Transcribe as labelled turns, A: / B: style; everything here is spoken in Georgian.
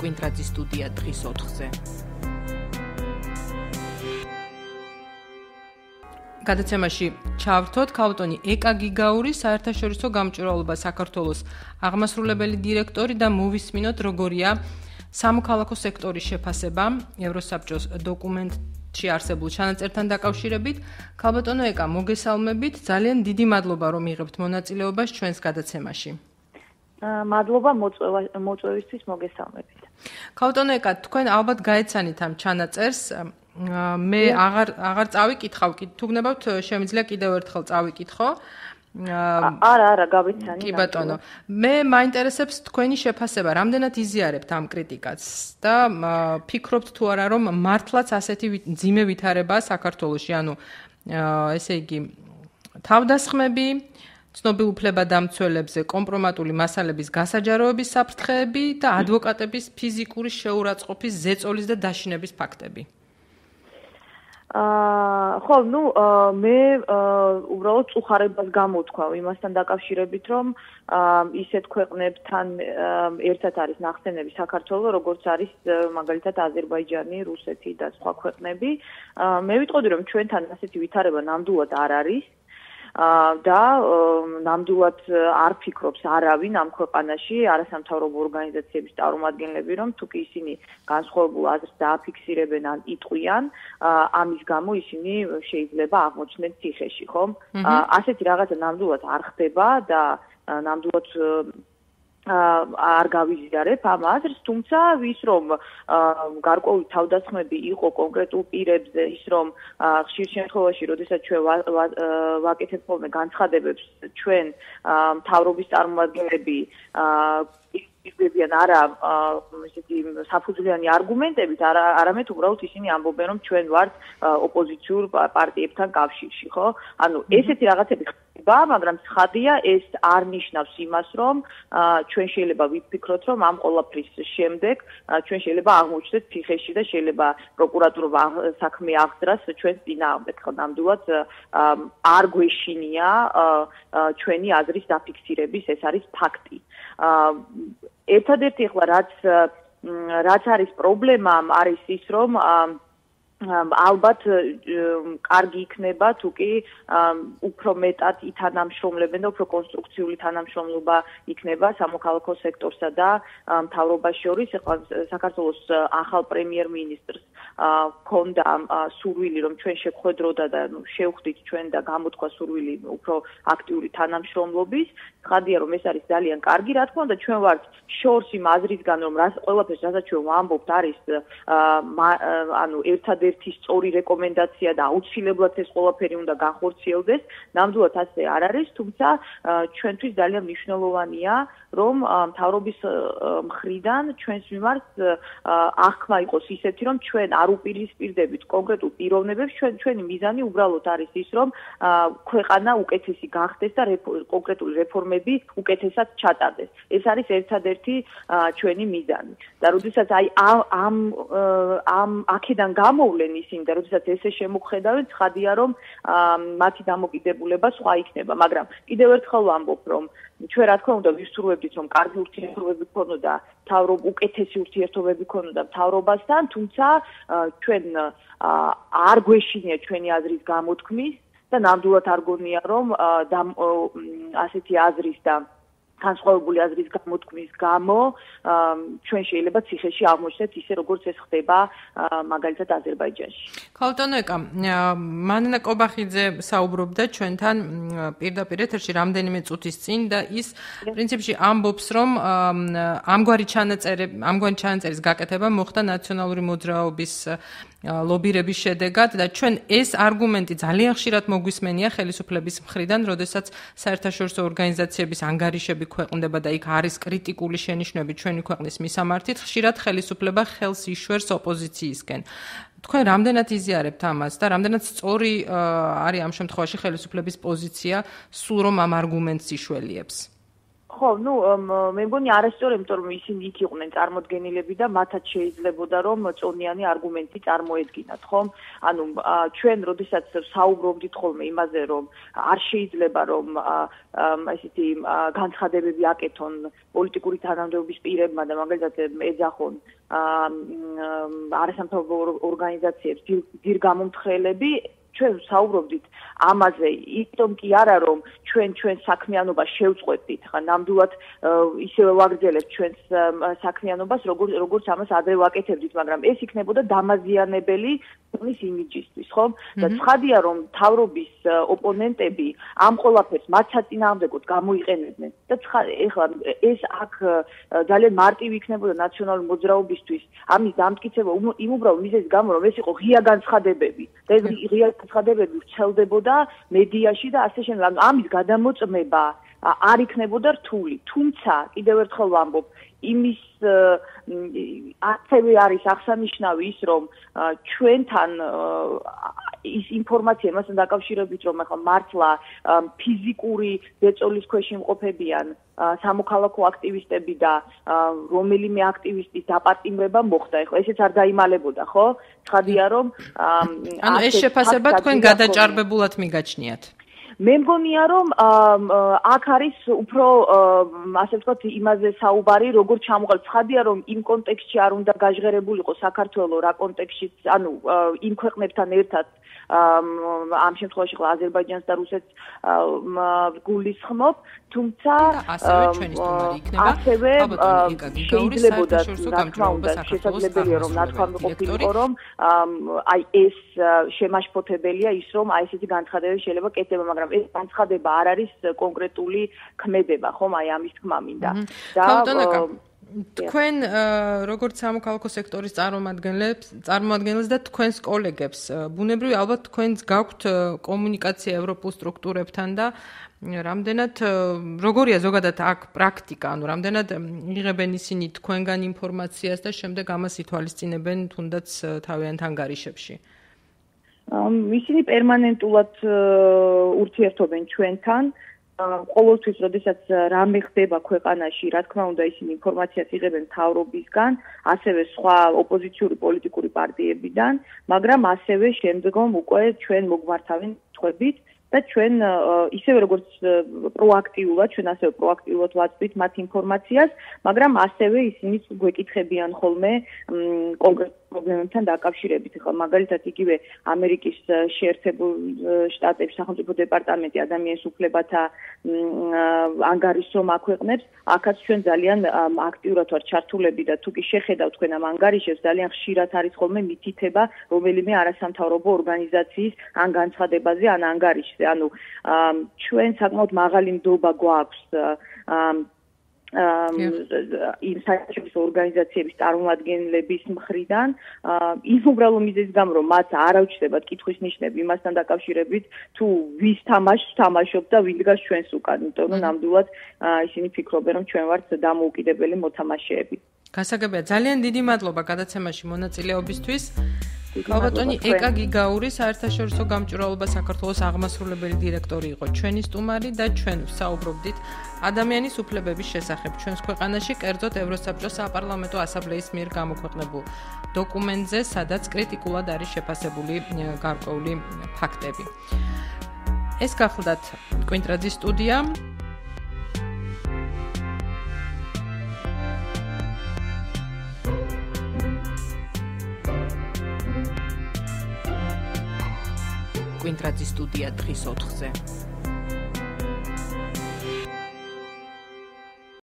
A: კვინტრაძის სტუდია დღის 4-ზე. გადაცემაში ჩავრთოთ ქალბატონი ეკა გიგაური, საერთაშორისო გამჭვირვალობა საქართველოს აღმასრულებელი დირექტორი და მოვისმინოთ როგორია სამოქალაქო სექტორის შეფასება ევროსაბჭოს დოკუმენტში არსებულ ჩანაწერთან დაკავშირებით. ქალბატონო ეკა, მოგესალმებით, ძალიან დიდი მადლობა რომ იღებთ მონაწილეობას ჩვენს გადაცემაში.
B: მადლობა მოწვევისთვის, მოგესალმებით.
A: ქალბატონო ეკა, თქვენ ალბათ გაეცანით ამ ჩანაწერს. მე აღარ წავიკითხავ, თუ გნებავთ შემიძლია კიდევ ერთხელ წავიკითხო.
B: არა, გავიცანი.
A: კი ბატონო. მე მაინტერესებს თქვენი შეფასება, რამდენად იზიარებთ ამ კრიტიკას და ფიქრობთ თუ არა რომ მართლაც ასეთი მძიმე ვითარებაა საქართველოში, ანუ ესე იგი თავდასხმები, ცნობილ უფლებადამცველებზე კომპრომატული მასალების გასაჯაროების საფრთხეები და ადვოკატების ფიზიკური შეურაცხყოფის ზეწოლის და დაშინების ფაქტები.
B: ხო, მე უბრალოდ წუხარებას გამოვთქვავ იმასთან დაკავშირებით, რომ ისეთ ქვეყნებთან ერთად არის ნახსენები საქართველო, როგორც არის მაგალითად აზერბაიჯანი, რუსეთი და სხვა ქვეყნები. მე ვიტყოდი, რომ ჩვენთან ასეთი ვითარება ნამდვილად არ არის. და ნამდვილად არ ფიქრობს არავინ ამ ქვეყანაში, არასამთავრობო ორგანიზაციების წარმომადგენლები, რომ თუ კი ისინი განსხვავებულ აზრს დააფიქსირებენ ან იტყვიან, ამის გამო ისინი შეიძლება აღმოჩნდნენ ციხეში, ხო? ასეთი რაღაცა ნამდვილად არ ხდება და ნამდვილად არ გავიზიარებ ამ აზრს, თუმცა ვის რომ გარკვეული თავდასხმები იყო კონკრეტულ პირებზე, ის რომ ხშირ შემთხვევაში, როდესაც ჩვენ ვაკეთებ ხოლმე განცხადებებს, ჩვენ მთავრობის წარმომადგენლები იგებიან არა ესეთი საფუძვლიანი არგუმენტებით, არამედ უბრალოდ ისინი ამბობენ, რომ ჩვენ ვართ ოპოზიციურ პარტიებთან კავშირში, ხო? ანუ ესეთი რაღაცები მაგრამ ცხადია, ეს არ ნიშნავს იმას, რომ ჩვენ შეიძლება ვიფიქროთ, რომ ამ ყველაფრის შემდეგ ჩვენ შეიძლება აღმოჩნდეთ ციხეში და შეიძლება პროკურატურა საქმე აღძრას ჩვენს წინააღმდეგ. ხო, ნამდვილად არ გვეშინია ჩვენი აზრის დაფიქსირების, ეს არის ფაქტი. ერთადერთი ახლა რაც არის პრობლემა, არის ის, რომ ალბათ კარგი იქნება თუ კი უფრო მეტად ითანამშრომლებენ და უფრო კონსტრუქციული თანამშრომლობა იქნება სამოქალაქო სექტორსა და მთავრობას შორის. ახლა საქართველოს ახალ პრემიერ-მინისტრს ქონდა სურვილი, რომ ჩვენ შევხვედროდა და შევხვდით ჩვენ და გამოთქვა სურვილი უფრო აქტიური თანამშრომლობის. ცხადია, რომ ეს არის ძალიან კარგი. რა თქმა უნდა, ჩვენ ვართ შორს იმ აზრისგან, რომ ყველაფერს, რასაც ჩვენ ვამბობთ, არის ანუ ერთადერთი სწორი რეკომენდაცია და აუცილებლად ეს ყველაფერი უნდა განხორციელდეს. ნამდვილად ასე არ არის, თუმცა ჩვენთვის ძალიან მნიშვნელოვანია, რომ მთავრობის მხრიდან ჩვენს მიმართ აღქმა იყოს ისეთი, რომ ჩვენ არ უპირისპირდებით კონკრეტულ პიროვნებებს, ჩვენი მიზანი უბრალოდ არის ის, რომ ქვეყანა უკეთესი გახდეს და კონკრეტული რეფორმები უკეთესად ჩატარდეს. ეს არის ერთადერთი ჩვენი მიზანი. და როდესაც აი ამ აქედან გამოვლენ ისინი და როდესაც ესე შემოგხედავენ, ცხადია, რომ მათი დამოკიდებულება სხვა იქნება, მაგრამ კიდევ ერთხელ ვამბობ, რომ ჩვენ რა თქმა უნდა ვისურვებდით, რომ კარგი ურთიერთობები ქონოდა უკეთესი ურთიერთობები ქონოდა მთავრობასთან, თუმცა ჩვენ არ გვეშინია ჩვენი აზრის გამოთქმის და ნამდვილად არ გონია, რომ ასეთი აზრის და განსხვავებული აზრის გამოთქმის გამო ჩვენ შეიძლება ციხეში აღმოჩნდეთ ისე, როგორც ეს ხდება მაგალითად აზერბაიჯანში.
A: ქალბატონო ეკა, მანანა კობახიძე საუბრობდა ჩვენთან პირდაპირ ეთერში რამდენიმე წუთის წინ და ის პრინციპში ამბობს, რომ ამგვარი ჩანაწერის გაკეთება მოხდა ნაციონალური მოძრაობის ლობირების შედეგად და ჩვენ ეს არგუმენტი ძალიან ხშირად მოგვისმენია ხელისუფლების მხრიდან, როდესაც საერთაშორისო ორგანიზაციების ანგარიშები ქვეყნდება და იქ არის კრიტიკული შენიშვნები ჩვენი ქვეყნის მისამართით, ხშირად ხელისუფლება ხელს იშვერს ოპოზიციისკენ. თქვენ რამდენად იზიარებთ ამას და რამდენად სწორი არის ამ შემთხვევაში ხელისუფლების პოზიცია, სულ რომ ამ არგუმენტს იშველიებს?
B: ხო, მე მგონი არასწორი, იმიტომ რომ ისინი იქ იყვნენ წარმოდგენილები და მათაც შეიძლებოდა რომ წონიანი არგუმენტი წარმოედგინათ, ხო? ანუ ჩვენ როდესაც საუბრობდით ხოლმე იმაზე, რომ არ შეიძლება რომ ესეთი განცხადებები აკეთონ პოლიტიკური თანამდებობის პირებმა და მაგალითად ეძახონ არასამთავრობო ორგანიზაციებს ძირ გამომთხრელები ჩვენ საუბრობდით ამაზე, იმიტომ კი არა რომ ჩვენ საქმიანობას შევწყვეტით, ხა ნამდვილად ისევე ვაგრძელებთ ჩვენს საქმიანობას, როგორც ამას ადრე ვაკეთებდით, მაგრამ ეს იქნებოდა დამაზიანებელი ქვეყნის იმიჯისთვის, ხო? და ცხადია რომ მთავრობის ოპონენტები ამ ყველაფერს მათ საწინააღმდეგოდ გამოიყენებდნენ და ეხლა ეს აქ ძალიან მარტივი იქნებოდა ნაციონალური მოძრაობისთვის ამის დამტკიცება იმ უბრალოდ მიზეზის გამო, რომ ეს იყო ღია განცხადებები და ეს ღია განცხადებები ვრცელდებოდა მედიაში და ასე შემდეგ. ანუ ამის გადამოწმება არ იქნებოდა რთული. თუმცა კიდევ ერთხელ ვამბობ, იმის ასევე არის აღსანიშნავი ის, რომ ჩვენთან ის ინფორმაცია მასთან დაკავშირებით, რომ ახლა მართლა ფიზიკური ზეწოლის ქვეშ იმყოფებიან სამოქალაქო აქტივისტები და რომელიმე აქტივისტის დაპატიმრება მოხდა. ეხლა ესეც არ დაიმალებოდა, ხო? ცხადია რომ
A: ანუ ეს შეფასება თქვენ გადაჭარბებულად მიგაჩნიათ.
B: მე მგონია რომ აქ არის უფრო ასე ვთქვათ იმაზე საუბარი, როგორ ჩამოყალიბ. ცხადია რომ იმ კონტექსტში არ უნდა გაჟღერებულიყო საქართველოს რა კონტექსტშიც, ანუ იმ ქვეყნებთან ერთად ამ შემთხვევაში ხო აზერბაიჯანს და რუსეთს გულისხმობ, თუმცა
A: ასევე ჩვენი სტუმარი იქნება.
B: ასევე შეიძლებოდა შესაძლებელია რომ ნათქვამი ყოფილიყო რომ აი ეს შემაშფოთებელია ის რომ აი ესეთი განცხადებები შეიძლება კეთდება, მაგრამ ეს განცხადება არ არის კონკრეტული ქმედება, ხომ აი ამის თქმა მინდა.
A: და თქვენ როგორც სამოქალაქო სექტორის წარმომადგენლებს და თქვენს კოლეგებს, ბუნებრივი ალბათ თქვენს გაქვთ კომუნიკაცია ევროპულ სტრუქტურებთან და რამდენად როგორია ზოგადად აქ პრაქტიკა, ანუ რამდენად იღებენ ისინი თქვენგან ინფორმაციას და შემდეგ ამას ითვალისწინებენ თუნდაც თავიანთ ანგარიშებში?
B: ისინი პერმანენტულად ურთიერთობენ ჩვენთან. ყოველთვის, როდესაც რამე ხდება ქვეყანაში, რა თქმა უნდა, ისინი ინფორმაციას იღებენ მთავრობისგან, ასევე სხვა ოპოზიციური პოლიტიკური პარტიებიდან, მაგრამ ასევე შემდგომ უკვე ჩვენ მოგვმართავენ კითხვებით და ჩვენ ისევე როგორც პროაქტიულად, ჩვენ ასევე პროაქტიულად ვაწვდით მათ ინფორმაციას, მაგრამ ასევე ისინი გვეკითხებიან ხოლმე კონკრეტულ პრობლემებთან დაკავშირებით. ხა მაგალითად იგივე ამერიკის შეერთებულ შტატების სახელმწიფო დეპარტამენტი ადამიანის უფლებათა ანგარიშს აქვეყნებს, აქაც ჩვენ ძალიან აქტიურად ვართ ჩართულები და თუ კი შეხედავთ თქვენ ამ ანგარიშებს, ძალიან ხშირად არის ხოლმე მითითება რომელიმე არასამთავრობო ორგანიზაციის ან განცხადებაზე, ან ანგარიშზე. ანუ ჩვენ საკმაოდ მაღალი ნდობა გვაქვს იმ საერთაშორისო ორგანიზაციების წარმომადგენლების მხრიდან ის უბრალო მიზეზის გამო რომ მათ არ აუჩნდებათ კითხვის ნიშნები იმასთან დაკავშირებით თუ ვის თამაშს თამაშობ და ვინ დგას ჩვენს უკან, იმიტომ რომ ნამდვილად ისინი ფიქრობენ რომ ჩვენ ვართ დამოუკიდებელი მოთამაშეები.
A: გასაგებია, ძალიან დიდი მადლობა გადაცემაში მონაწილეობისთვის. კალბატონი ეკა გიგაური საერთაშორისო გამჭვირვალობა საქართველოს აღმასრულებელი დირექტორი იყო ჩვენი სტუმარი და ჩვენ საუბრობდით ადამიანის უფლებების შესახებ ჩვენს ქვეყანაში, კერძოდ ევროსაბჭოს საპარლამენტო ასამბლეის მიერ გამოქვეყნებულ დოკუმენტზე, სადაც კრიტიკულად არის შეფასებული გარკვეული ფაქტები. ეს გახლდათ კვინტრაძის სტუდია. კვინტრაძის სტუდია დღის 4-ზე.